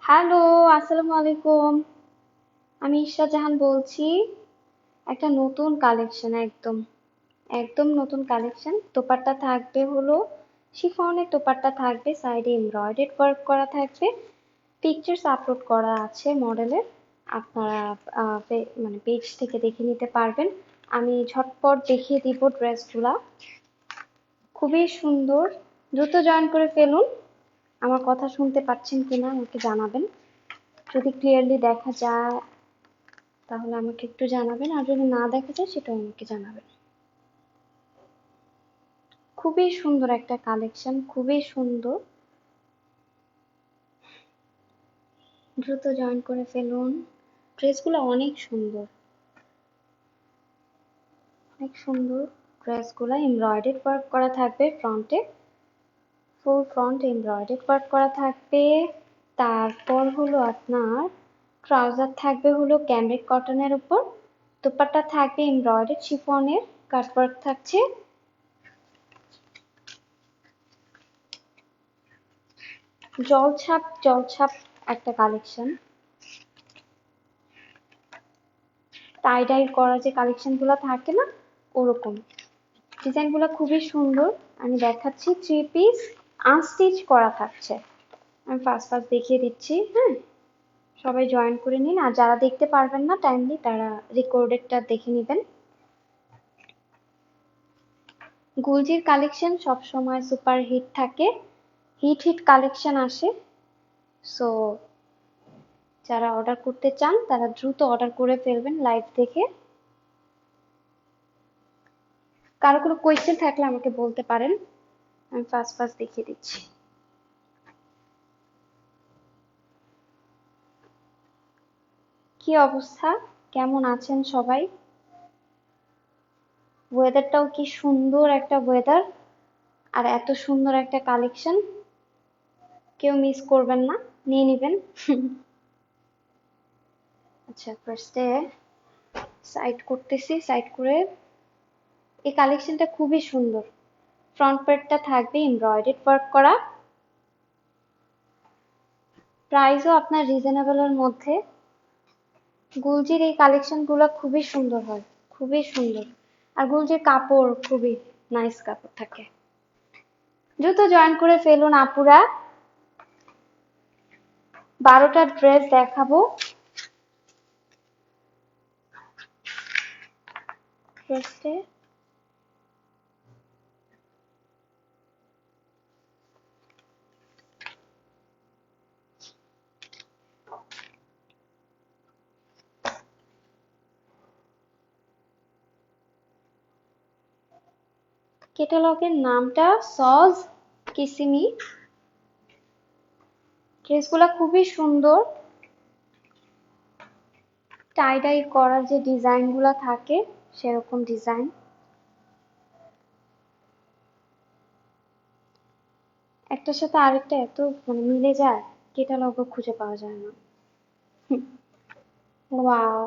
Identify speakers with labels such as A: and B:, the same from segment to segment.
A: Hello, আসসালামু আলাইকুম। আমি ইশরাত জাহান বলছি। একটা নতুন কালেকশন একদম একদম নতুন কালেকশন। দোপাট্টা থাকবে হলো শিফনের দোপাট্টা থাকবে, সাইডে এমব্রয়ডারি ওয়ার্ক করা থাকবে। পিকচার্স আপলোড করা আছে মডেলের। আপনারা মানে পেজ থেকে দেখে নিতে পারবেন। আমি ঝটপট দেখিয়ে দিব ড্রেসগুলা। খুবই সুন্দর। দ্রুত জয়েন করে ফেলুন। আমার কথা শুনতে পাচ্ছেন কিনা আমাকে জানাবেন। যদি ক্লিয়ারলি দেখা যায় তাহলে আমাকে একটু জানাবেন, আর যদি না দেখা যায় সেটাও আমাকে জানাবেন। খুবই সুন্দর একটা কালেকশন, খুবই সুন্দর। দ্রুত জয়েন করে ফেলুন। ড্রেসগুলো অনেক সুন্দর, অনেক সুন্দর। ড্রেসগুলো এমব্রয়ডারি ওয়ার্ক করা থাকবে ফ্রন্টে, ফুল ফ্রন্ট এমব্রয়ডারি ওয়ার্ক করা থাকবে। তারপর হলো আপনার ট্রাউজার থাকবে হলো ক্যামরিক কটনের উপর। দোপাট্টা থাকবে এমব্রয়ডারি শিফনের, কাটওয়ার্ক থাকছে। জলছাপ জলছাপ একটা কালেকশন। টাই ডাই করা যে কালেকশন গুলো থাকে না, ওরকম ডিজাইন গুলো খুবই সুন্দর। আমি দেখাচ্ছি, থ্রি পিস আনস্টিচ করা থাকছে। আমি ফার্স্ট ফার্স্ট দেখিয়ে দিচ্ছি। হ্যাঁ, সবাই জয়েন করে নিন, আর যারা দেখতে পারবেন না টাইমলি তারা রেকর্ডেডটা দেখে নেবেন। গুলজির কালেকশন সব সময় সুপার হিট থাকে, হিট হিট কালেকশন আসে। সো যারা অর্ডার করতে চান তারা দ্রুত অর্ডার করে ফেলবেন লাইভ দেখে। কারো কোনো কোয়েশ্চেন থাকলে আমাকে বলতে পারেন, আমি ফার্স্ট ফার্স্ট দেখিয়ে দিচ্ছি। কি অবস্থা, কেমন আছেন সবাই? ওয়েদারটাও কি সুন্দর একটা ওয়েদার, আর এত সুন্দর একটা কালেকশন। কেউ মিস করবেন না, নিয়ে নেবেন। আচ্ছা, ফার্স্টে সাইড করতেছি, সাইড করে। এই কালেকশনটা খুবই সুন্দর। ফ্রন্ট পার্টটা থাকবে এমব্রয়ডারি ওয়ার্ক করা। প্রাইসও আপনার রিজনেবলের মধ্যে। গুলজির এই কালেকশনগুলো খুবই সুন্দর হয়, খুবই সুন্দর। আর গুলজির কাপড় খুবই নাইস কাপড় থাকে। দ্রুত জয়েন করে ফেলুন আপুরা। 12টা ড্রেস দেখাবো। ফার্স্টে ক্যাটালগের নামটা সজ কিসিমি। ড্রেসগুলো খুবই সুন্দর। টাই ডাই করার যে ডিজাইনগুলো থাকে সেরকম ডিজাইন। একটার সাথে আরেকটা এত মানে মিলে যায়, ক্যাটালগও খুঁজে পাওয়া যায় না। ওয়াও।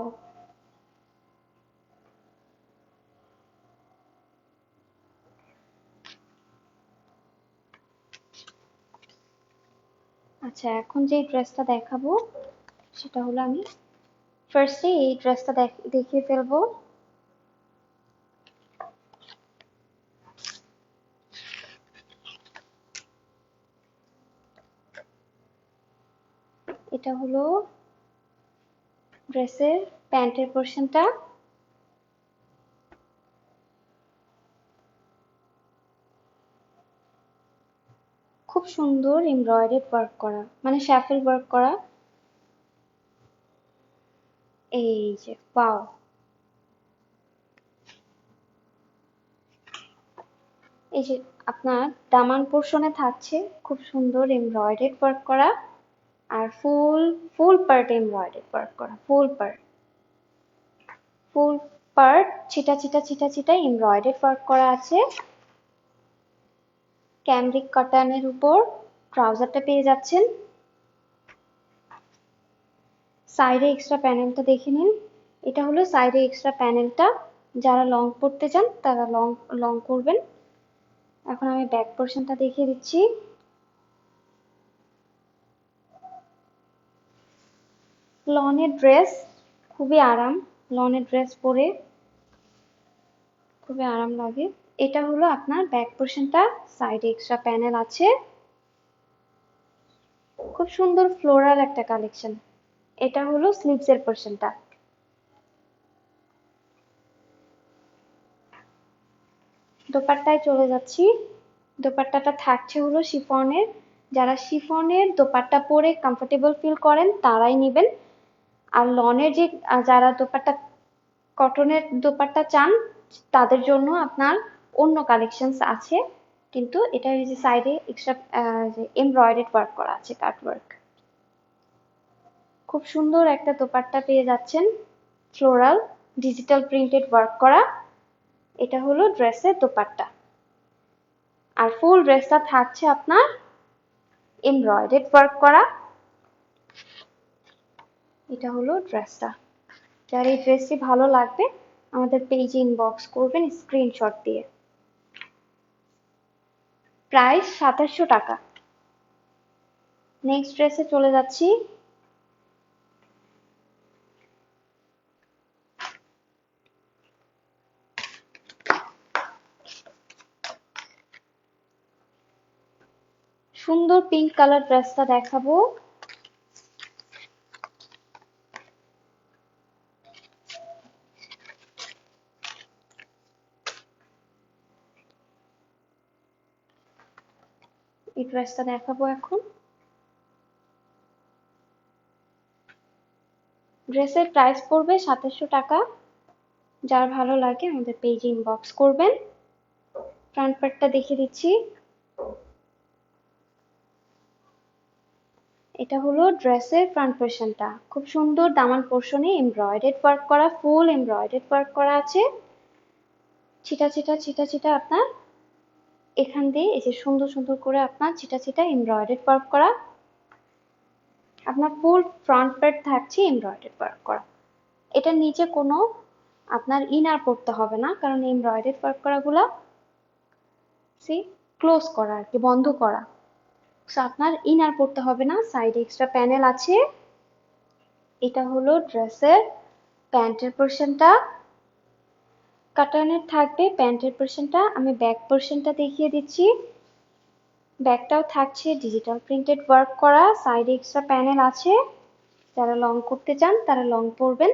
A: আচ্ছা, এখন যে ড্রেসটা দেখাবো সেটা হলো, আমি ফার্স্টে এই ড্রেসটা দেখিয়ে ফেলবো। এটা হলো ড্রেসের প্যান্টের পোর্শনটা। খুব সুন্দর এমব্রয়ডারি ওয়ার্ক করা, মানে শ্যাফেল ওয়ার্ক করা। এই যে ওয়াও। এই যে আপনার দামান পোর্শনে থাকছে খুব সুন্দর এমব্রয়ডারি ওয়ার্ক করা, আর ফুল ফুল পার্ট এমব্রয়ডারি ওয়ার্ক করা, ফুল পার্ট ছিটা ছিটা ছিটা ছিটা এমব্রয়ডারি ওয়ার্ক করা আছে। ক্যামরিক কটনের উপর ট্রাউজারটা পেয়ে যাচ্ছেন। সাইডে এক্সট্রা প্যানেলটা দেখে নিন। এটা হলো সাইডে এক্সট্রা প্যানেলটা। যারা লং পড়তে চান তারা লং লং করবেন। এখন আমি ব্যাক পোর্শনটা দেখিয়ে দিচ্ছি। লনের ড্রেস, খুবই আরাম। লনের ড্রেস পরে খুবই আরাম লাগে। এটা হলো আপনার ব্যাক পোর্শনটা, সাইডে এক্সট্রা প্যানেল আছে। খুব সুন্দর ফ্লোরাল একটা কালেকশন। এটা হলো স্লিভস এর পোর্শনটা। দোপাট্টায় চলে যাচ্ছি। দোপাট্টাটা থাকছে হলো শিফনের। যারা শিফনের দোপাট্টা পরে কমফোর্টেবল ফিল করেন তারাই নেবেন। আর লনের যে যারা দোপাট্টা কটনের দোপাট্টা চান তাদের জন্য আপনার অন্য কালেকশনস আছে, কিন্তু এটা এই যে সাইডে এক্সট্রা এমব্রয়ডারি ওয়ার্ক করা আছে, কাট ওয়ার্ক। খুব সুন্দর একটা দোপাট্টা পেয়ে যাচ্ছেন, ফ্লোরাল ডিজিটাল প্রিন্টেড ওয়ার্ক করা। এটা হলো ড্রেসের দোপাট্টা। আর ফুল ড্রেসটা থাকছে আপনার এমব্রয়ডারি ওয়ার্ক করা। এটা হলো ড্রেসটা। যার এই ড্রেসটি ভালো লাগবে আমাদের পেজে ইনবক্স করবেন স্ক্রিনশট দিয়ে। প্রাইস ২৭০০ টাকা। নেক্সট ড্রেসে চলে যাচ্ছি। সুন্দর পিঙ্ক কালার ড্রেসটা দেখাবো। এই ড্রেসটা দেখাবো এখন। ড্রেসের প্রাইস পড়বে ২৭০০ টাকা। যার ভালো লাগে আমাদের পেজে ইনবক্স করবেন। ফ্রন্ট পার্টটা দেখিয়ে দিচ্ছি। এটা হলো ড্রেসের ফ্রন্ট পোর্শনটা। খুব সুন্দর দামান পোর্শনে এমব্রয়ডারি ওয়ার্ক করা, ফুল এমব্রয়ডারি ওয়ার্ক করা আছে। ছিটা ছিটা ছিটা ছিটা আপনার এখান দিয়ে এই যে সুন্দর সুন্দর করে আপনার ছিটা ছিটা এমব্রয়ডারি ওয়ার্ক করা। আপনার ফুল ফ্রন্ট পার্ট থাকছে এমব্রয়ডারি ওয়ার্ক করা। এটার নিচে কোনো আপনার ইনার পড়তে হবে না, কারণ এমব্রয়ডারি ওয়ার্ক করাগুলো ক্লোজ করা আর কি, বন্ধ করা। সো আপনার ইনার পড়তে হবে না, সাইডে এক্সট্রা প্যানেল আছে। এটা হলো ড্রেসের প্যান্টের পোর্শনটা। কাটানের থাকবে প্যান্টের পোর্শনটা। আমি ব্যাক পোর্শনটা দেখিয়ে দিচ্ছি। ব্যাকটাও থাকছে ডিজিটাল প্রিন্টেড ওয়ার্ক করা, সাইডে এক্সট্রা প্যানেল আছে। যারা লং করতে চান তারা লং পরবেন।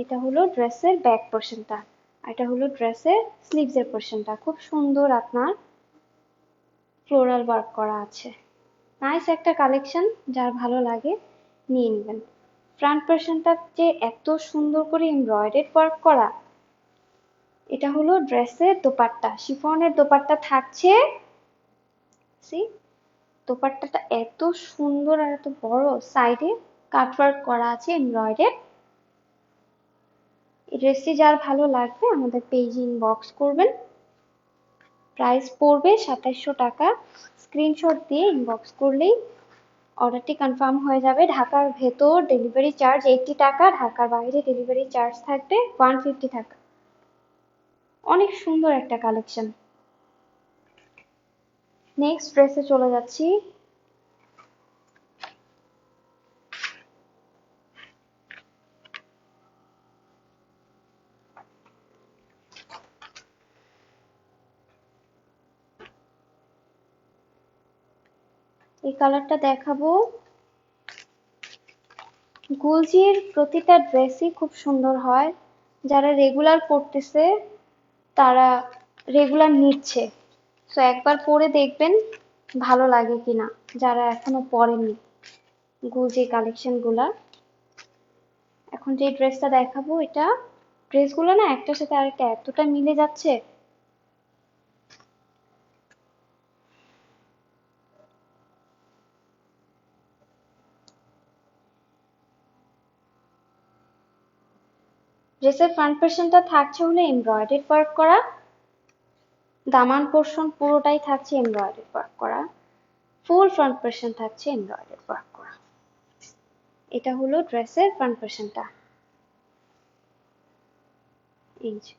A: এটা হলো ড্রেসের ব্যাক পোর্শনটা। এটা হলো ড্রেসের স্লিভস এর পোর্শনটা। খুব সুন্দর আপনার ফ্লোরাল ওয়ার্ক করা আছে। নাইস একটা কালেকশন, যার ভালো লাগে নিয়ে নেবেন। ফ্রন্ট পোর্শনটা যে এত সুন্দর করে এমব্রয়ডারি ওয়ার্ক করা। এটা হলো ড্রেসের দোপাট্টা, শিফনের দোপাট্টা থাকছে। দোপাট্টাটা এত সুন্দর আর এত বড়, সাইডে কাটওয়ার্ক করা আছে এমব্রয়ডারি। এই ড্রেসটি যার ভালো লাগবে আমাদের পেজে ইনবক্স করবেন। প্রাইস পড়বে ২৭০০ টাকা। স্ক্রিনশট দিয়ে ইনবক্স করলেই অর্ডারটি কনফার্ম হয়ে যাবে। ঢাকার ভেতর ডেলিভারি চার্জ ৮০ টাকা, ঢাকার বাইরে ডেলিভারি চার্জ থাকবে 150 টাকা। অনেক সুন্দর একটা কালেকশন। নেক্সট ড্রেসে চলে যাচ্ছি। এই কালারটা দেখাবো। গুলজির প্রতিটা ড্রেসই খুব সুন্দর হয়। যারা রেগুলার পরতেছে তারা রেগুলার নিচ্ছে, সো একবার পরে দেখবেন ভালো লাগে কিনা যারা এখনো পরেনি গুলজি কালেকশন গুলা। এখন যে ড্রেসটা দেখাবো, এটা ড্রেসগুলো না একটার সাথে আরেকটা এতটা মিলে যাচ্ছে। ড্রেসের ফ্রন্ট পোর্শনটা থাকছে হলো এমব্রয়ডারি ওয়ার্ক করা। দামান পোর্শন পুরোটাই থাকছে এমব্রয়ডারি ওয়ার্ক করা। ফুল ফ্রন্ট পোর্শন থাকছে এমব্রয়ডারি ওয়ার্ক করা। এটা হলো ড্রেসের ফ্রন্ট পোর্শনটা। এই যে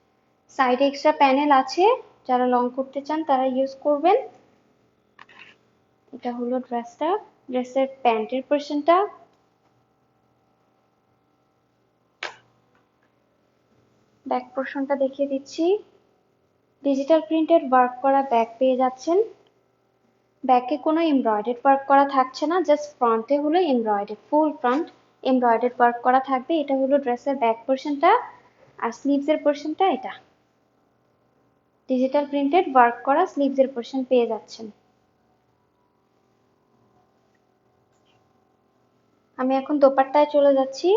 A: সাইডে এক্সট্রা প্যানেল আছে, যারা লং করতে চান তারা ইউজ করবেন। এটা হলো ড্রেসটা। ড্রেসের প্যান্টের পোর্শনটা। ব্যাক পোর্শনটা দেখিয়ে দিচ্ছি। ডিজিটাল প্রিন্টেড ওয়ার্ক করা ব্যাক পেয়ে যাচ্ছেন। ব্যাকে কোনো এমব্রয়ডারি ওয়ার্ক করা থাকছে না, জাস্ট ফ্রন্টে হলো এমব্রয়ডারি, ফুল ফ্রন্ট এমব্রয়ডারি ওয়ার্ক করা থাকবে। এটা হলো ড্রেসের ব্যাক পোর্শনটা, আর স্লিভসের পোর্শনটা এটা। ডিজিটাল প্রিন্টেড ওয়ার্ক করা স্লিভসের পোর্শন পেয়ে যাচ্ছেন। আমি এখন দোপাট্টায় চলে যাচ্ছি।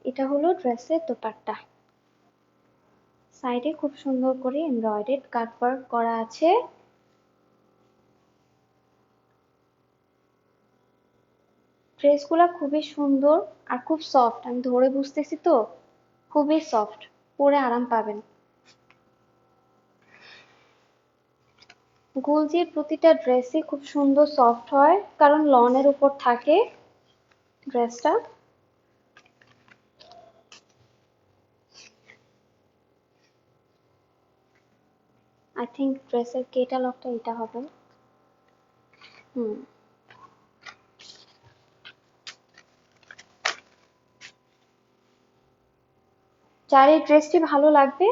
A: এটা হলো ড্রেসের দোপাট্টা। সাইডে খুব সুন্দর করে এমব্রয়ডারি কাট ওয়ার্ক করা আছে। ড্রেসগুলা খুবই সুন্দর আর খুব সফট, আমি ধরে বুঝতেছি তো, খুবই সফট, পরে আরাম পাবেন। গুলজির প্রতিটা ড্রেসই খুব সুন্দর সফট হয়, কারণ লনের উপর থাকে ড্রেসটা। আই থিঙ্ক ড্রেসের ক্যাটালগটা এটা হবে। যার এই ড্রেসটি ভালো লাগবে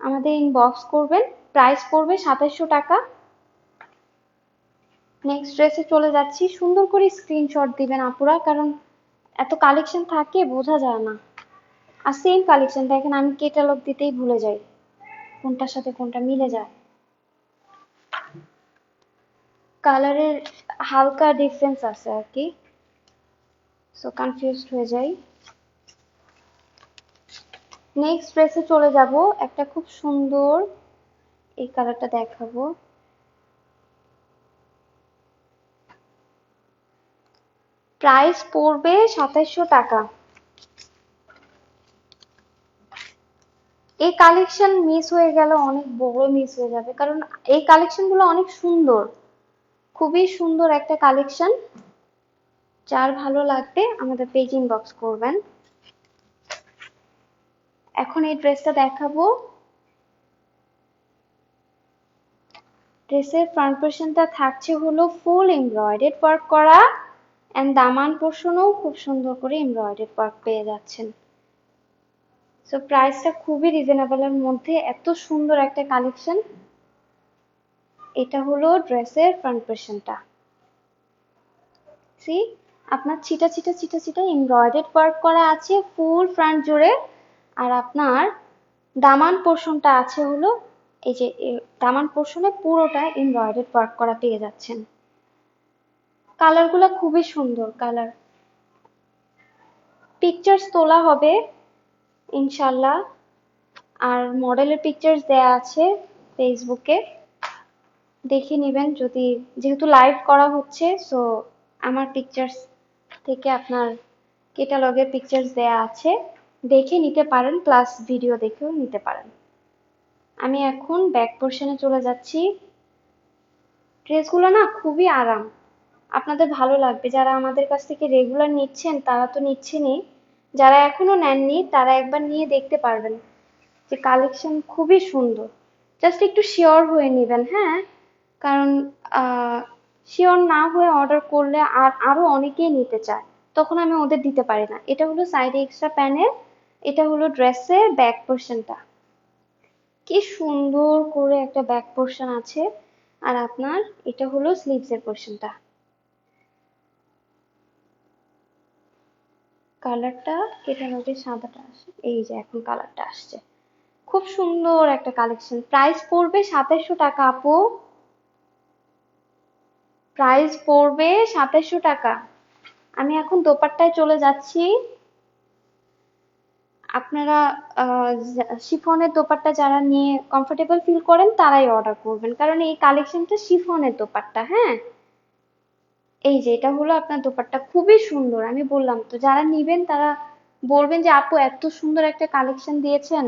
A: আমাদের ইনবক্স করবেন। প্রাইস পড়বে 2700 টাকা। নেক্সট ড্রেসে চলে যাচ্ছি। সুন্দর করে স্ক্রিনশট দিবেন আপুরা, কারণ এত কালেকশন থাকে বোঝা যায় না। আর সেম কালেকশন দেখেন, আমি ক্যাটালগ দিতেই ভুলে যাই কোনটার সাথে কোনটা মিলে যায়। কালারের হালকা ডিফারেন্স আছে আর কি, সো কনফিউজড হয়ে যাই। নেক্সট ড্রেসে চলে যাব। একটা খুব সুন্দর এই কালারটা দেখাবো। প্রাইস পড়বে 2700 টাকা। এই কালেকশন মিস হয়ে গেল অনেক বড় মিস হয়ে যাবে, কারণ এই কালেকশন গুলো অনেক সুন্দর, খুবই সুন্দর একটা কালেকশন। যার ভালো লাগবে আমাদের পেজ ইনবক্স করবেন। এখন এই ড্রেসটা দেখাবো। ড্রেসের ফ্রন্ট পোর্শনটা থাকছে হলো ফুল এমব্রয়ডারি ওয়ার্ক করা, এন্ড দামান পোর্শনও খুব সুন্দর করে এমব্রয়ডারি ওয়ার্ক পেয়ে যাচ্ছেন। সো প্রাইসটা খুবই রিজনেবলের মধ্যে, এত সুন্দর একটা কালেকশন। এটা হলো ড্রেসের ফ্রন্ট পোর্শনটা। সি, আপনার ছিটা ছিটা ছিটা ছিটা এমব্রয়ডারি ওয়ার্ক করা আছে ফুল ফ্রন্ট জুড়ে, আর আপনার দামান পোর্শনটা আছে হলো এই যে দামান পোর্শনে পুরোটা এমব্রয়ডারি ওয়ার্ক করা পেয়ে যাচ্ছেন। কালারগুলো খুবই সুন্দর কালার। পিকচার্স তোলা হবে ইনশাল্লাহ, আর মডেলের পিকচার্স দেয়া আছে ফেসবুকে, দেখে নেবেন। যদি, যেহেতু লাইভ করা হচ্ছে, সো আমার পিকচার্স থেকে আপনার ক্যাটালগের পিকচার্স দেয়া আছে, দেখে নিতে পারেন, প্লাস ভিডিও দেখেও নিতে পারেন। আমি এখন ব্যাক পোর্শনে চলে যাচ্ছি। ড্রেসগুলো না খুবই আরাম, আপনাদের ভালো লাগবে। যারা আমাদের কাছ থেকে রেগুলার নিচ্ছেন তারা তো নিচ্ছেনই, যারা এখনো নেননি তারা একবার নিয়ে দেখতে পারবেন যে কালেকশন খুবই সুন্দর। জাস্ট একটু শিওর হয়ে নেবেন, হ্যাঁ, কারণ শিওর না হয়ে অর্ডার করলে আরো অনেকেই নিতে চায়, তখন আমি ওদের দিতে পারি না। এটা হলো সাইডে এক্সট্রা প্যানেল, এটা হলো ড্রেসের ব্যাক পোর্শনটা। কি সুন্দর করে একটা ব্যাক পোর্শন আছে, আর আপনার এটা হলো স্লিভসের পোর্শনটা। কালারটা ক্যাটালগে সাদাটা আসে, এই যে এখন কালারটা আসছে। খুব সুন্দর একটা কালেকশন। প্রাইস পড়বে 2700 টাকা আপু। প্রাইস পড়বে 2700 টাকা। আমি এখন দোপাট্টায় চলে যাচ্ছি। আপনারা শিফনের দোপাট্টা যারা নিয়ে কমফোর্টেবল ফিল করেন তারাই অর্ডার করবেন, কারণ এই কালেকশনটা শিফনের দোপাট্টা। হ্যাঁ, এই যে এটা হলো আপনার দোপাট্টা, খুবই সুন্দর। আমি বললাম তো, যারা নিবেন তারা বলবেন যে আপু এত সুন্দর একটা কালেকশন দিয়েছেন,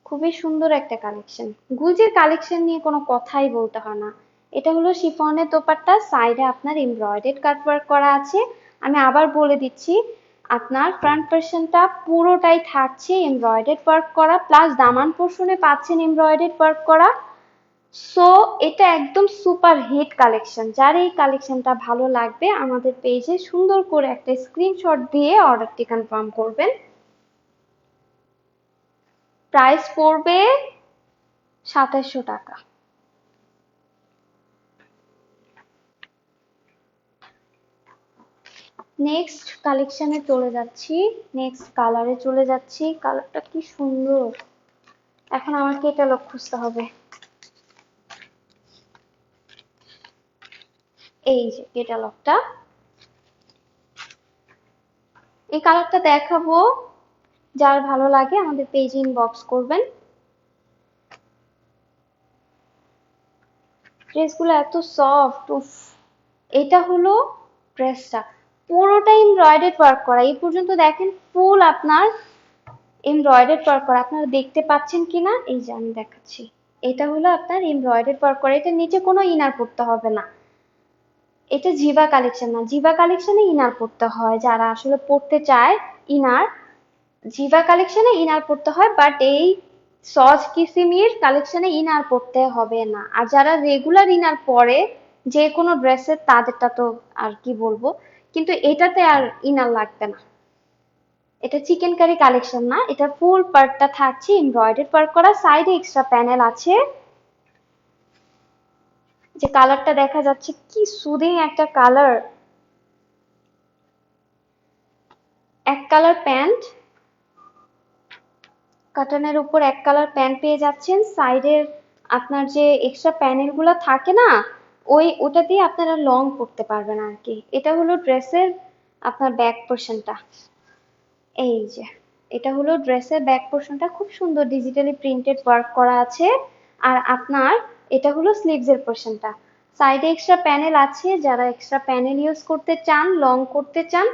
A: খুবই সুন্দর একটা কালেকশন। গুলজির কালেকশন নিয়ে কোনো কথাই বলতে হয় না। এটা হলো শিফনের দোপাট্টা, সাইডে আপনার এমব্রয়ডারি কাট ওয়ার্ক করা আছে। আমি আবার বলে দিচ্ছি, আপনার ফ্রন্ট পোর্শনটা পুরোটাই থাকছে এমব্রয়ডারি ওয়ার্ক করা, প্লাস দামান পোর্শনে পাচ্ছেন এমব্রয়ডারি ওয়ার্ক করা। সো এটা একদম সুপার হিট কালেকশন। যার এই কালেকশনটা ভালো লাগবে আমাদের পেজে সুন্দর করে একটা স্ক্রিনশট দিয়ে অর্ডারটি কনফার্ম করবেন। প্রাইস পড়বে ২৭০০ টাকা। নেক্সট কালেকশনে চলে যাচ্ছি, নেক্সট কালারে চলে যাচ্ছি। কালারটা কি সুন্দর! এখন আমাকে এটা লক খুঁজতে হবে। এই যে কেটালগটা, এই কালারটা দেখাবো। যার ভালো লাগে আমাদের পেজে ইনবক্স করবেন। ড্রেসগুলো এত সফট, উফ। এটা হলো ড্রেসটা, পুরোটা এমব্রয়ডারি ওয়ার্ক করা। এই পর্যন্ত দেখেন ফুল আপনার এমব্রয়ডারি ওয়ার্ক করা। আপনারা দেখতে পাচ্ছেন কিনা, এই যে আমি দেখাচ্ছি। এটা হলো আপনার এমব্রয়ডারি ওয়ার্ক করা। এটা নিচে কোনো ইনার পড়তে হবে না। এটা জিবা কালেকশন না, জিবা কালেকশনে ইনার পড়তে হয়। যারা আসলে পড়তে চায় ইনার, জিবা কালেকশনে ইনার পড়তে হয়, বাট এই সজ কিসিমির কালেকশনে ইনার পড়তে হবে না। আর যারা রেগুলার ইনার পরে যে কোনো ড্রেসের, তাদেরটা তো আর কি বলবো, কিন্তু এটাতে আর ইনার লাগবে না। এটা চিকেন কারি কালেকশন না, এটা ফুল পার্টটা থাকছে এমব্রয়ডারি ওয়ার্ক করা, সাইডে এক্সট্রা প্যানেল আছে। যে কালারটা দেখা যাচ্ছে কি সুদিং একটা কালার। এক কালার প্যান্ট, কাটানের উপর এক কালার প্যান্ট পেয়ে যাচ্ছেন। সাইডের আপনার যে এক্সট্রা প্যানেল গুলো থাকে না, ওটা দিয়ে আপনারা লং করতে পারবেন আর কি। এটা হলো ড্রেসের আপনার ব্যাক পোর্শনটা। এই যে এটা হলো ড্রেসের ব্যাক পোর্শনটা, খুব সুন্দর ডিজিটালি প্রিন্টেড ওয়ার্ক করা আছে। আর আপনার এটা হলো স্লিভস এর পোর্শনটা। সাইডে এক্সট্রা প্যানেল আছে, যারা এক্সট্রা প্যানেল ইউজ করতে চান, লং করতে চান,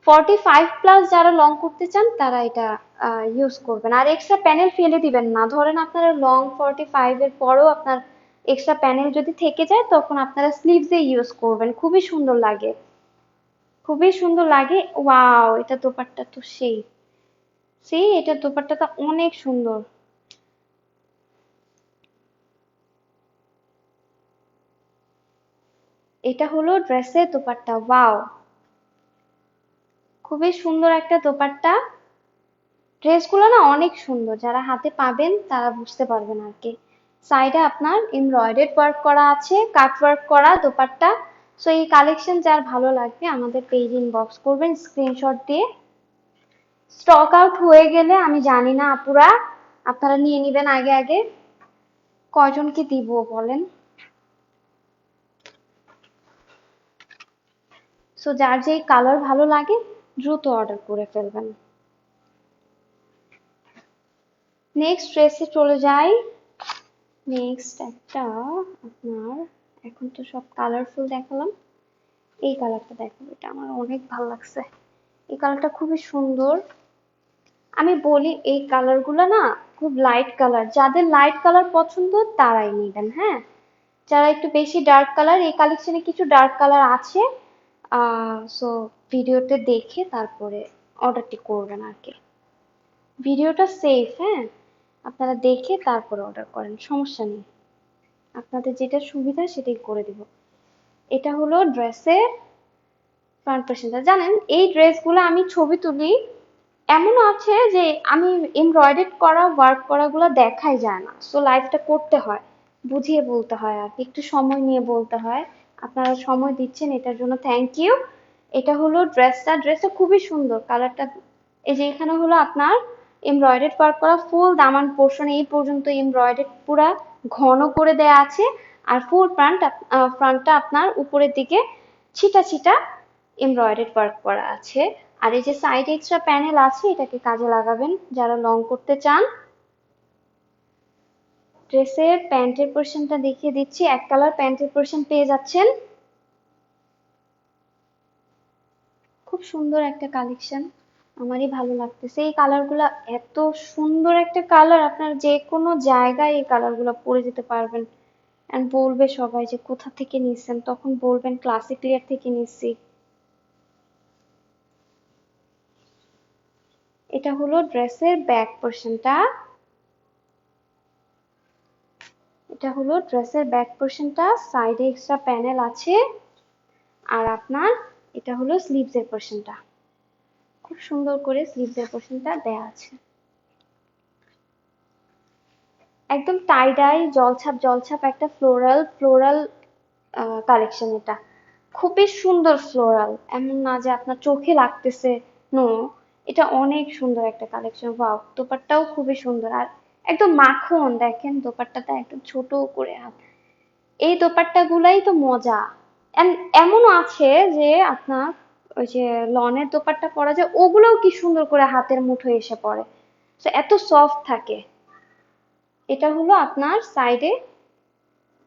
A: 45+ যারা লং করতে চান তারা এটা ইউজ করবেন। আর এক্সট্রা প্যানেল ফেলে দিবেন না। ধরেন আপনারা লং 45 এর পরেও আপনার এক্সট্রা প্যানেল যদি থেকে যায়, তখন আপনারা স্লিভসে ইউজ করবেন। খুবই সুন্দর লাগে, খুবই সুন্দর লাগে। ওয়াও, এটা দোপাট্টা তো সেই সেই এটা দোপাট্টাটা অনেক সুন্দর। এটা হলো ড্রেসের দোপাট্টা। ওয়াও, খুবই সুন্দর একটা দোপাট্টা। ড্রেসগুলো না অনেক সুন্দর, যারা হাতে পাবেন তারা বুঝতে পারবেন আর কি। সাইডে আপনার এমব্রয়ডারি ওয়ার্ক করা আছে, কাট ওয়ার্ক করা দোপাট্টা। সো এই কালেকশন যার ভালো লাগবে আমাদের পেজ ইনবক্স করবেন স্ক্রিনশট দিয়ে। স্টক আউট হয়ে গেলে আমি জানি না আপুরা, আপনারা নিয়ে নেবেন আগে আগে। কয়জনকে দিব বলেন? সো যার যেই কালার ভালো লাগে দ্রুত অর্ডার করে ফেলবেন। নেক্সট ড্রেসে চলে যাই। নেক্সট একটা আপনার, এখন তো সব কালারফুল দেখালাম, এই কালারটা দেখাবো। এটা আমার অনেক ভালো লাগছে, এই কালারটা খুবই সুন্দর। আমি বলি এই কালারগুলো না খুব লাইট কালার, যাদের লাইট কালার পছন্দ তারাই নেবেন। হ্যাঁ, যারা একটু বেশি ডার্ক কালার, এই কালেকশনে কিছু ডার্ক কালার আছে। সো ভিডিওতে দেখে তারপরে অর্ডারটি করবেন আর কি। ভিডিওটা সেফ, হ্যাঁ, আপনারা দেখে তারপরে অর্ডার করেন, সমস্যা নেই। আপনাদের যেটা সুবিধা সেটাই করে দিব। এটা হলো ড্রেসের ফ্রন্ট পোর্শনটা। জানেন এই ড্রেসগুলো আমি ছবি তুলি, এমন আছে যে আমি এমব্রয়ডারি করা ওয়ার্ক করাগুলো দেখাই যায় না। সো লাইভটা করতে হয়, বুঝিয়ে বলতে হয় আর কি, একটু সময় নিয়ে বলতে হয়। আপনারা সময় দিচ্ছেন, এটার জন্য থ্যাংক ইউ। এটা হলো ড্রেসটা, ড্রেসটা খুবই সুন্দর কালারটা। এই যে এখানে হলো আপনার এমব্রয়ডারি ওয়ার্ক করা, ফুল দামান পোর্শন এই পর্যন্ত এমব্রয়ডারি পুরা ঘন করে দেয়া আছে। আর ফুল ফ্রন্টটা আপনার উপরের দিকে ছিটা ছিটা এমব্রয়ডারি ওয়ার্ক করা আছে। আর এই যে সাইডে এক্সট্রা প্যানেল আছে, এটাকে কাজে লাগাবেন যারা লং করতে চান। ড্রেসের প্যান্টের পোর্শনটা দেখিয়ে দিচ্ছি, এক কালার প্যান্টের পোর্শন পেয়ে যাচ্ছেন। খুব সুন্দর একটা কালেকশন, আমারই ভালো লাগতেছে। এই কালারগুলো এত সুন্দর একটা কালার, আপনার যে কোনো জায়গায় এই কালারগুলো পরে যেতে পারবেন। এন্ড বলবে সবাই যে কোথা থেকে নিচ্ছেন, তখন বলবেন ক্লাসিক ক্লিয়ার থেকে নিচ্ছি। এটা হলো ড্রেসের ব্যাক পোর্শনটা। এটা হলো ড্রেসের ব্যাক পোর্শনটা, সাইডে এক্সট্রা প্যানেল আছে। আর আপনার এটা হলো স্লিভসের পোর্শনটা, খুব সুন্দর করে স্লিভসের পোর্শনটা দেয়া আছে। একদম টাই ডাই জলছাপ জলছাপ একটা ফ্লোরাল ফ্লোরাল কালেকশন। এটা খুবই সুন্দর ফ্লোরাল, এমন না যে আপনার চোখে লাগতেছে, নো, এটা অনেক সুন্দর একটা কালেকশন। ওয়াও, দোপাট্টাও খুবই সুন্দর আর একদম মাখন। দেখেন দোপাট্টাটা একদম ছোট করে হাত, এই দোপাট্টা গুলাই তো মজা। এমনও আছে যে আপনার ওই যে লনের দোপাট্টা পরা যায়, ওগুলোও কি সুন্দর করে হাতের মুঠোয় এসে পড়ে, তো এত সফট থাকে। এটা হলো আপনার সাইডে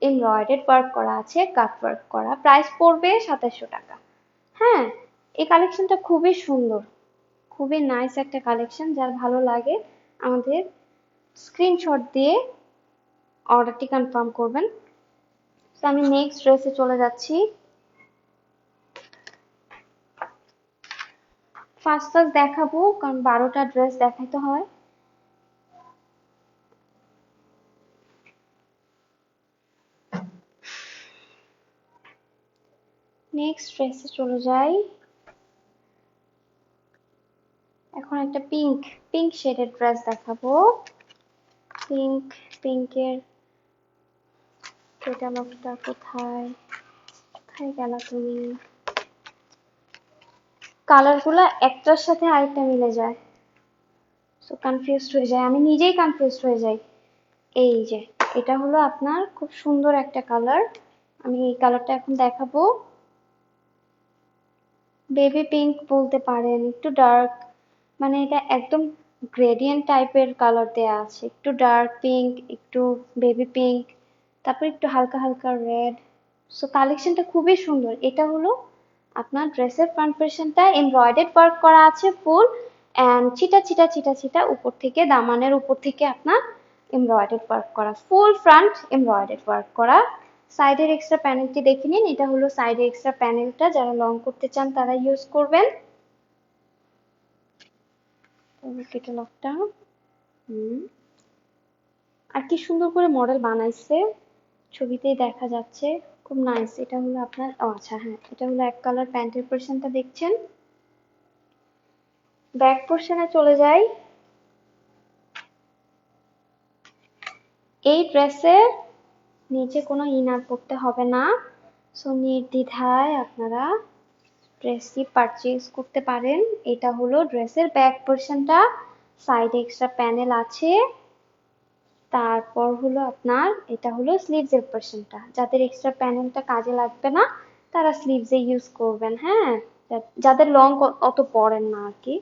A: এমব্রয়ডারি ওয়ার্ক করা আছে, কাট ওয়ার্ক করা, প্রাইস পড়বে 2700 টাকা। হ্যাঁ, এই কালেকশনটা খুবই সুন্দর, খুবই নাইস একটা কালেকশন। যার ভালো লাগে আমাদের স্ক্রিনশট দিয়ে অর্ডারটি কনফার্ম করবেন। তো আমি নেক্সট ড্রেসে চলে যাচ্ছি। ফার্স্ট ফার্স্ট দেখাবো কারণ 12টা ড্রেস দেখাইতে হয়। নেক্সট ড্রেসে চলে যাই। এখন একটা পিঙ্ক পিঙ্ক শেডের ড্রেস দেখাবো। পিঙ্ক, পিঙ্কের ক্যাটালগটা কোথায়, কোথায় গেলা তুমি? কালারগুলো একটার সাথে আরেকটা মিলে যায়, সো কনফিউজড হয়ে যায়, আমি নিজেই কনফিউজড হয়ে যাই। এই যে এটা হলো আপনার খুব সুন্দর একটা কালার, আমি এই কালারটা এখন দেখাবো। বেবি পিঙ্ক বলতে পারেন, একটু ডার্ক, মানে এটা একদম গ্রেডিয়েন্ট টাইপের কালার দেয়া আছে, একটু ডার্ক পিঙ্ক, একটু বেবি পিঙ্ক, তারপর একটু হালকা হালকা রেড। সো কালেকশনটা খুবই সুন্দর। এটা হলো আপনার ড্রেসের ফ্রন্ট পোরশনটা এমব্রয়ডারি ওয়ার্ক করা আছে ফুল, এন্ড ছিটা ছিটা ছিটা ছিটা উপর থেকে, দামানের উপর থেকে আপনার এমব্রয়ডারি ওয়ার্ক করা, ফুল ফ্রন্ট এমব্রয়ডারি ওয়ার্ক করা। সাইডের এক্সট্রা প্যানেলটি দেখে নিন, এটা হলো সাইডের এক্সট্রা প্যানেলটা, যারা লং করতে চান তারা ইউজ করবেন। ক্যাটালগটা আর কি সুন্দর করে মডেল বানাইছে, ছবিতেই দেখা যাচ্ছে, খুব নাইস। এটা হলো আপনার, ও আচ্ছা হ্যাঁ, এটা হলো এক কালার প্যান্টের পোর্শনটা দেখছেন। ব্যাক পোর্শনে চলে যাই। এই ড্রেসের নিচে কোনো ইনার পরতে হবে না, সো নির্দ্বিধায় আপনারা ড্রেসটি পারচেজ করতে পারেন। এটা হলো ড্রেসের ব্যাক পোর্শনটা, সাইডে এক্সট্রা প্যানেল আছে। তারপর হলো আপনার এটা হলো স্লিভসের পোর্শনটা, যাদের এক্সট্রা প্যানেলটা কাজে লাগবে না তারা স্লিভসে ইউজ করবেন। হ্যাঁ, যাদের লং অত পরেন না আর কি।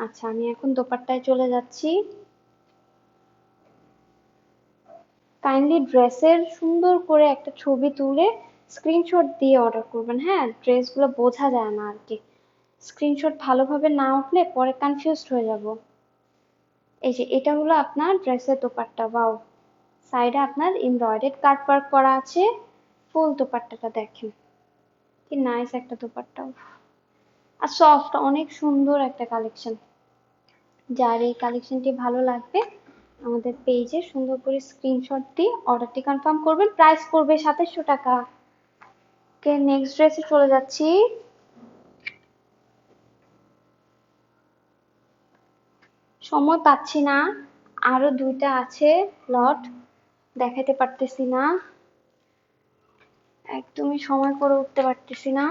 A: আচ্ছা, আমি এখন দোপাট্টায় চলে যাচ্ছি। কাইন্ডলি ড্রেসের সুন্দর করে একটা ছবি তুলে স্ক্রিনশট দিয়ে অর্ডার করবেন। হ্যাঁ, ড্রেসগুলো বোঝা যায় না আর কি, স্ক্রিনশট ভালোভাবে না উঠলে পরে কনফিউজড হয়ে যাব। এই যে এটা হলো আপনার ড্রেসের দোপাট্টা। ওয়াও, সাইডে আপনার এমব্রয়ডারি কাট ওয়ার্ক করা আছে, ফুল দোপাট্টাটা দেখেন কি নাইস একটা দোপাট্টা, আর সফট, অনেক সুন্দর একটা কালেকশন। যার এই কালেকশনটি ভালো লাগবে আমাদের পেজে সুন্দর করে স্ক্রিনশট দিয়ে অর্ডারটি কনফার্ম করবেন। প্রাইস পড়বে 2700 টাকা। ওকে, নেক্সট ড্রেসে চলে যাচ্ছি। সময় পাচ্ছি না, আরো দুইটা আছে লট, দেখাতে পারতেছি না, একদমই সময় করে উঠতে পারতেছি না।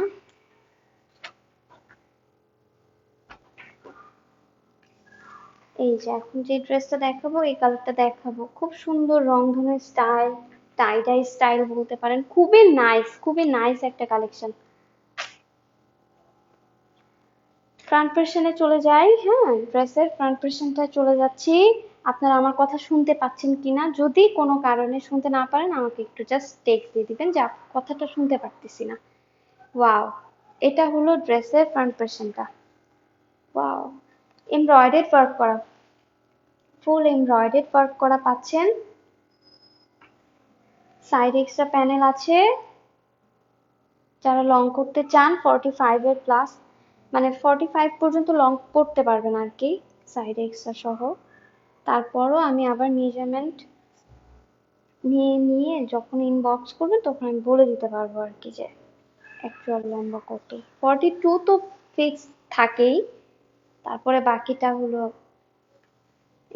A: এই যে এখন যে ড্রেসটা দেখাবো, এই কালারটা দেখাবো, খুব সুন্দর রংধনুর স্টাইল, টাই ডাই স্টাইল বলতে পারেন, খুবই নাইস, খুবই নাইস একটা কালেকশন। ফ্রন্ট পোর্শনে চলে যাই। হ্যাঁ, ড্রেসের ফ্রন্ট পোর্শনটা চলে যাচ্ছি। আপনারা আমার কথা শুনতে পাচ্ছেন কিনা, যদি কোনো কারণে শুনতে না পারেন আমাকে একটু জাস্ট টেক্সট দিয়ে দিবেন যে কথাটা শুনতে পারতেছি না। ওয়াও, এটা হলো ড্রেসের ফ্রন্ট পোর্শনটা। ওয়াও, এমব্রয়ডারি ওয়ার্ক করা, ফুল এমব্রয়ডারি ওয়ার্ক করা পাচ্ছেন। সাইড এক্সট্রা প্যানেল আছে, যারা লং করতে চান 45 এর প্লাস, মানে 45 পর্যন্ত লং করতে পারবেন আর কি, সাইড এক্সট্রা সহ। তারপরও আমি আবার মেজারমেন্ট নিয়ে নিয়ে যখন ইনবক্স করবেন তখন আমি বলে দিতে পারবো আর কি যে অ্যাকচুয়াল লম্বা কত। 42 তো ফিক্স থাকেই, তারপরে বাকিটা হলো,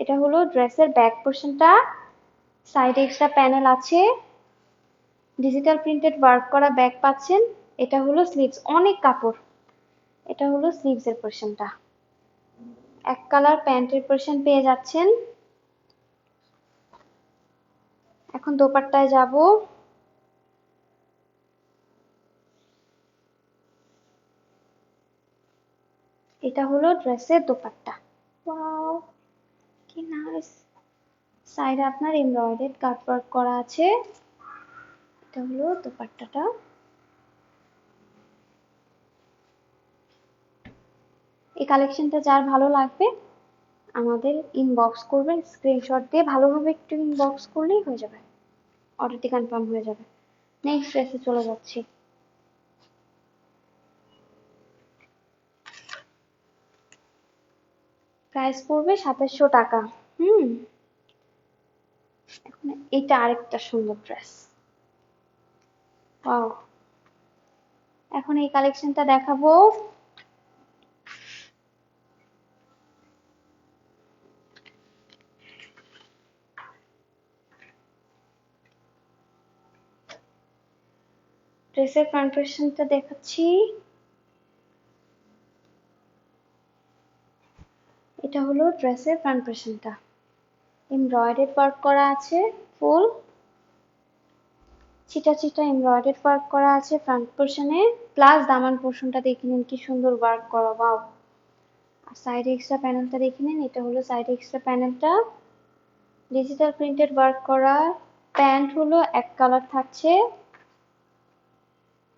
A: এটা হলো ড্রেসের ব্যাক পোর্শনটা, সাইডে এক্সট্রা প্যানেল আছে, ডিজিটাল প্রিন্টেড ওয়ার্ক করা ব্যাক পাচ্ছেন। এটা হলো স্লিভস, অনেক কাপড়। এটা হলো স্লিভস এর পোর্শনটা, এক কালার প্যান্টের পোর্শন পেয়ে যাচ্ছেন। এখন দোপাট্টায় যাব। এটা হলো ড্রেসের দোপাট্টা। ওয়াও, কি নাইস। সাইডে আপনার এমব্রয়ডারি কাট ওয়ার্ক করা আছে। এটা হলো দোপাট্টাটা। এই কালেকশনটা যার ভালো লাগবে আমাদের ইনবক্স করবেন, স্ক্রিনশট দিয়ে ভালোভাবে একটু ইনবক্স করলেই হয়ে যাবে, অর্ডারটি কনফার্ম হয়ে যাবে। নেক্সট ড্রেসে চলে যাচ্ছি। প্রাইস পড়বে 2700 টাকা। হুম, এখন এটা আরেকটা সুন্দর ড্রেস। ওয়াও, এখন এই কালেকশনটা দেখাবো। ড্রেসের ফ্রন্ট পোর্শনটা দেখাচ্ছি। এটা হলো ড্রেসের ফ্রন্ট পোর্শনটা, এমব্রয়ডারি ওয়ার্ক করা আছে, ফুল চিটা চিটা এমব্রয়ডারি ওয়ার্ক করা আছে ফ্রন্ট পোর্শনে, প্লাস দামান পোর্শনটা দেখে নিন কি সুন্দর ওয়ার্ক করা। ওয়াও, আর সাইড এক্সট্রা প্যানেলটা দেখে নিন, এটা হলো সাইড এক্সট্রা প্যানেলটা, ডিজিটাল প্রিন্টেড ওয়ার্ক করা। প্যান্ট হলো এক কালার থাকছে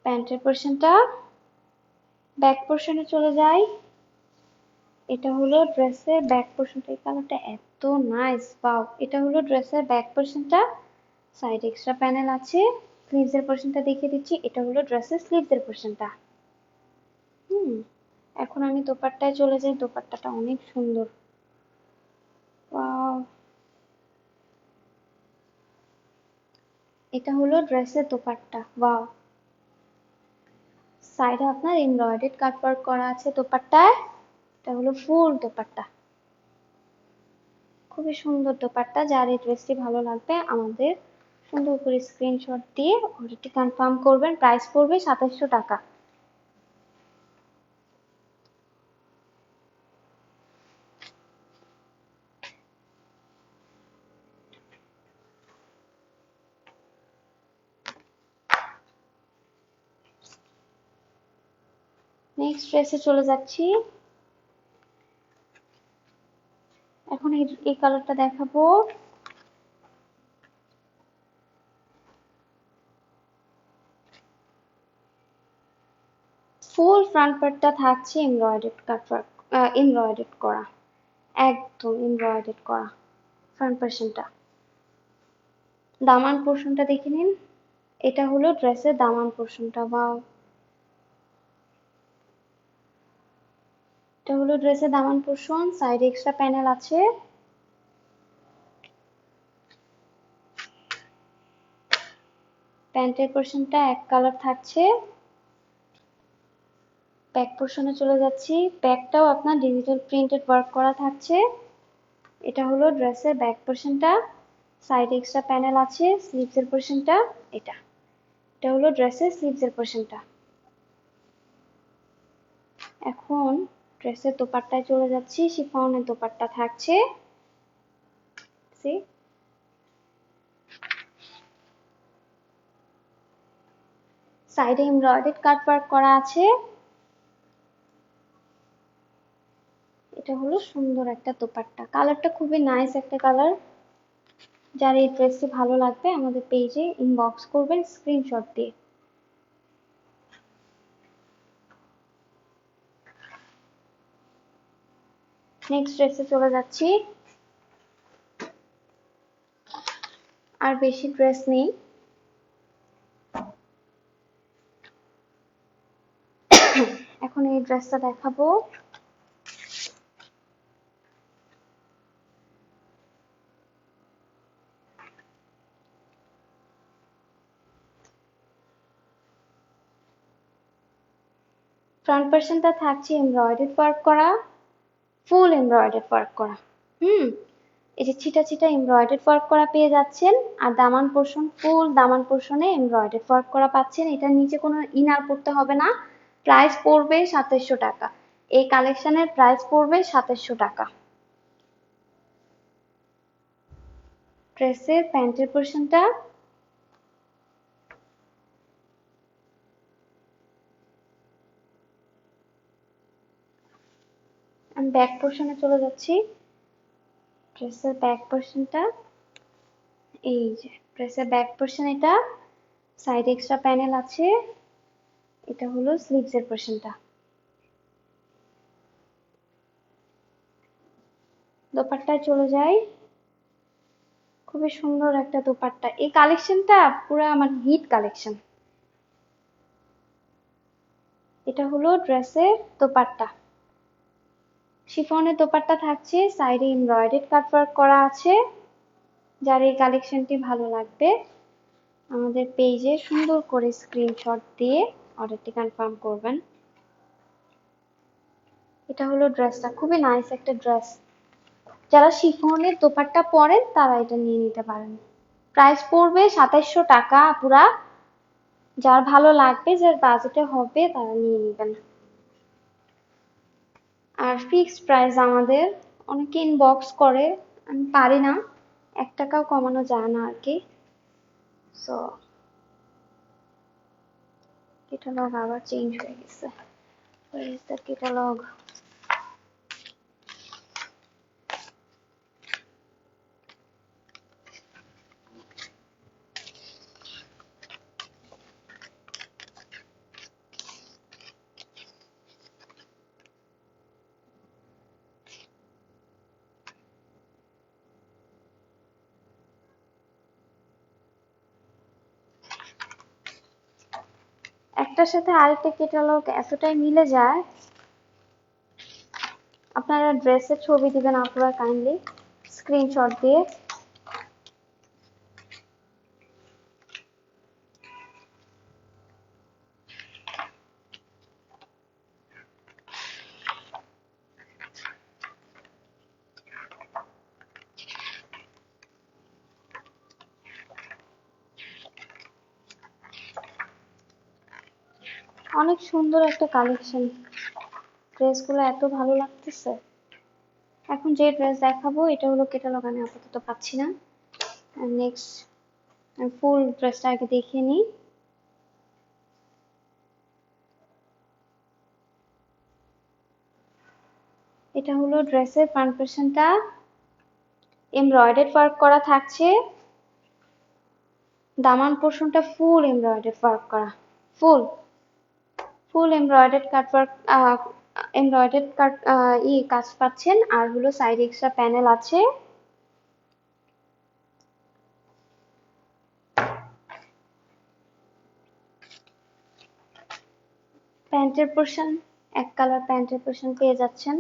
A: প্যান্টের পোর্শনটা। ব্যাক পোর্শনে চলে যাই। এটা হলো ড্রেসের ব্যাক পোর্শনটা, এই কালারটা এত নাইস। ওয়াও, এটা হলো ড্রেসের ব্যাক পোর্শনটা, সাইড এক্সট্রা প্যানেল আছে। স্লিভস এর পোর্শনটা দেখিয়ে দিচ্ছি, এটা হলো ড্রেসের স্লিভস এর পোর্শনটা। হুম, এখন আমি দোপাট্টায় চলে যাই। দোপাট্টাটা অনেক সুন্দর। ওয়াও, এটা হলো ড্রেসের দোপাট্টা। ওয়াও, সাইডে আপনার এমব্রয়ডারি কাট ওয়ার্ক করা আছে দোপাট্টায়। এটা হলো ফুল দোপাট্টা, খুবই সুন্দর দোপাট্টা। যার এই ড্রেসটি ভালো লাগবে আমাদের সুন্দর করে স্ক্রিনশট দিয়ে অর্ডারটি কনফার্ম করবেন। প্রাইস পড়বে 2700 টাকা। নেক্সট ড্রেসে চলে যাচ্ছি। এখন এই কালারটা দেখাবো। ফুল ফ্রন্ট পার্টটা থাকছে এমব্রয়ডারি কাট ওয়ার্ক, এমব্রয়ডারি করা, একদম এমব্রয়ডারি করা ফ্রন্ট পোর্শনটা। দামান পোর্শনটা দেখে নিন, এটা হলো ড্রেসের দামান পোর্শনটা। ওয়াও, এটা হলো ড্রেসের দামান পোর্শন, সাইডে এক্সট্রা প্যানেল আছে। প্যান্টের পোর্শনটা এক কালার থাকছে। ব্যাক পোর্শনে চলে যাচ্ছি। ব্যাকটাও আপনার ডিজিটাল প্রিন্টেড ওয়ার্ক করা থাকছে। এটা হলো ড্রেসের ব্যাক পোর্শনটা, সাইড এক্সট্রা প্যানেল আছে। স্লিভস এর পোর্শনটা এটা, এটা হলো ড্রেসের স্লিভস এর পোর্শনটা। এখন ড্রেসের দোপাট্টায় চলে যাচ্ছি। শিফনের দোপাট্টা থাকছে, সাইডে এমব্রয়ডারি কাট ওয়ার্ক করা আছে। এটা হলো সুন্দর একটা দোপাট্টা, কালারটা খুবই নাইস একটা কালার। যার এই ড্রেসটি ভালো লাগবে আমাদের পেজে ইনবক্স করবেন স্ক্রিনশট দিয়ে। নেক্সট ড্রেসে চলে যাচ্ছি। আর বেশি ড্রেস নেই। এখন এই ড্রেসটা দেখাবো। ফ্রন্ট পোর্শনটা থাকছে এমব্রয়ডারি ওয়ার্ক করা, ফুল এমব্রয়ডারি ওয়ার্ক করা। এই যে ছিটা ছিটা এমব্রয়ডারি ওয়ার্ক করা পেয়ে যাচ্ছেন, আর দামান পোর্শন ফুল দামান পোর্শনে এমব্রয়ডারি ওয়ার্ক করা পাচ্ছেন। এটার নিচে কোনো ইনার পড়তে হবে না। প্রাইস পড়বে 2700 টাকা। এই কালেকশনের প্রাইস পড়বে 2700 টাকা। ড্রেসের প্যান্টের পোর্শনটা আমি ব্যাক পোর্শনে চলে যাচ্ছি। ড্রেসের ব্যাক পোর্শনটা এই যে ড্রেসের ব্যাক পোর্শন, এটা সাইড এক্সট্রা প্যানেল আছে। এটা হলো স্লিভসের পোর্শনটা। দোপাট্টায় চলে যাই। খুবই সুন্দর একটা দোপাট্টা। এই কালেকশনটা পুরো আমার হিট কালেকশন। এটা হলো ড্রেসের দোপাট্টা। শিফনের দোপাট্টা থাকছে, সাইডে এমব্রয়ডারি কাটওয়ার্ক করা আছে। যার এই কালেকশনটি ভালো লাগবে আমাদের পেজে সুন্দর করে স্ক্রিনশট দিয়ে অর্ডারটি কনফার্ম করবেন। এটা হলো ড্রেসটা, খুবই নাইস একটা ড্রেস। যারা শিফনের দোপাট্টা পরেন তারা এটা নিয়ে নিতে পারেন। প্রাইস পড়বে 2700 টাকা পুরা। যার ভালো লাগবে, যার বাজেটে হবে তারা নিয়ে নেবেন। আর ফিক্সড প্রাইস আমাদের। অনেকে ইনবক্স করে, আমি পারি না, 1 টাকাও কমানো যায় না আর কি। সো ক্যাটালগ আবার চেঞ্জ হয়ে গেছে। Where is the catalog? একটার সাথে আরেকটা ক্যাটালগ এতটাই মিলে যায়। আপনারা ড্রেসের ছবি দিবেন আপনারা কাইন্ডলি স্ক্রিনশট দিয়ে। অনেক সুন্দর একটা কালেকশন। ড্রেসগুলো এত ভালো লাগতেছে। এখন যে ড্রেস দেখাবো এটা হলো ক্যাটালগ, আমি আপাতত পাচ্ছি না। নেক্সট ফুল ড্রেসটা আগে দেখিয়ে নিই। এটা হলো ড্রেসের ফ্রন্ট পোর্শনটা, এমব্রয়ডারি ওয়ার্ক করা থাকছে। দামান পোর্শনটা ফুল এমব্রয়ডারি ওয়ার্ক করা, ফুল ফুল এমব্রয়ডারি কাটওয়ার্ক, এমব্রয়ডারি কাজ পাচ্ছেন। আর হলো সাইড এক্সট্রা প্যানেল আছে। প্যান্টের পোর্শন এক কালার প্যান্টের পোর্শন পেয়ে যাচ্ছেন।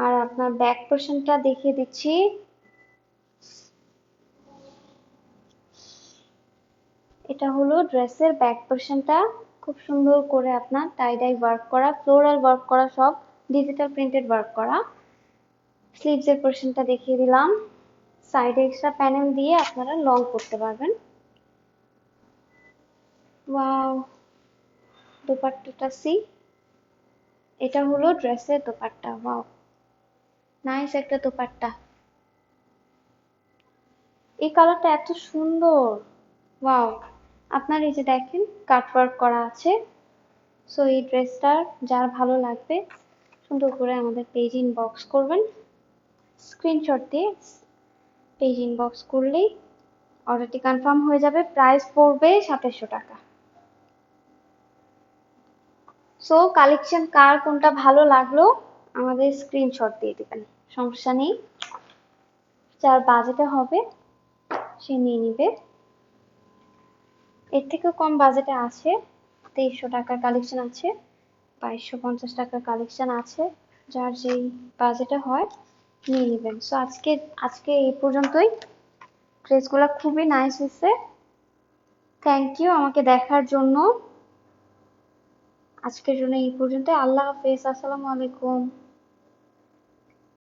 A: আর আপনার ব্যাক পোর্শনটা দেখিয়ে দিচ্ছি। এটা হলো ড্রেসের ব্যাক পোর্শনটা, খুব সুন্দর করে আপনার টাই ডাই ওয়ার্ক করা, ফ্লোরাল ওয়ার্ক করা, সব ডিজিটাল প্রিন্টেড ওয়ার্ক করা। স্লিভসের পোর্শনটা দেখিয়ে দিলাম। সাইডে এক্সট্রা প্যানেল দিয়ে আপনারা লং করতে পারবেন। ওয়াও, দোপাট্টাটা সি। এটা হলো ড্রেসের দোপাট্টা। ওয়াও, নাইস একটা দোপাট্টা। এই কালারটা এত সুন্দর। ওয়াও, আপনার এই যে দেখেন কাটওয়ার্ক করা আছে। সো এই ড্রেসটার যার ভালো লাগবে সুন্দর করে আমাদের পেজ ইনবক্স করবেন। স্ক্রিনশট দিয়ে পেজ ইনবক্স করলেই অর্ডারটি কনফার্ম হয়ে যাবে। প্রাইস পড়বে 2700 টাকা। সো কালেকশন কার কোনটা ভালো লাগলো আমাদের স্ক্রিনশট দিয়ে দিবেন, সমস্যা নেই। যার বাজেটে হবে সে নিয়ে নিবে। এর থেকেও কম বাজেটে আছে, 2300 টাকার কালেকশন আছে, 2250 টাকার কালেকশন আছে। যার যেই বাজেটে হয় নিয়ে নেবেন। সো আজকে এই পর্যন্তই। ড্রেসগুলো খুবই নাইস হয়েছে। থ্যাংক ইউ আমাকে দেখার জন্য। আজকের জন্য এই পর্যন্ত। আল্লাহ হাফেজ, আসসালামু আলাইকুম।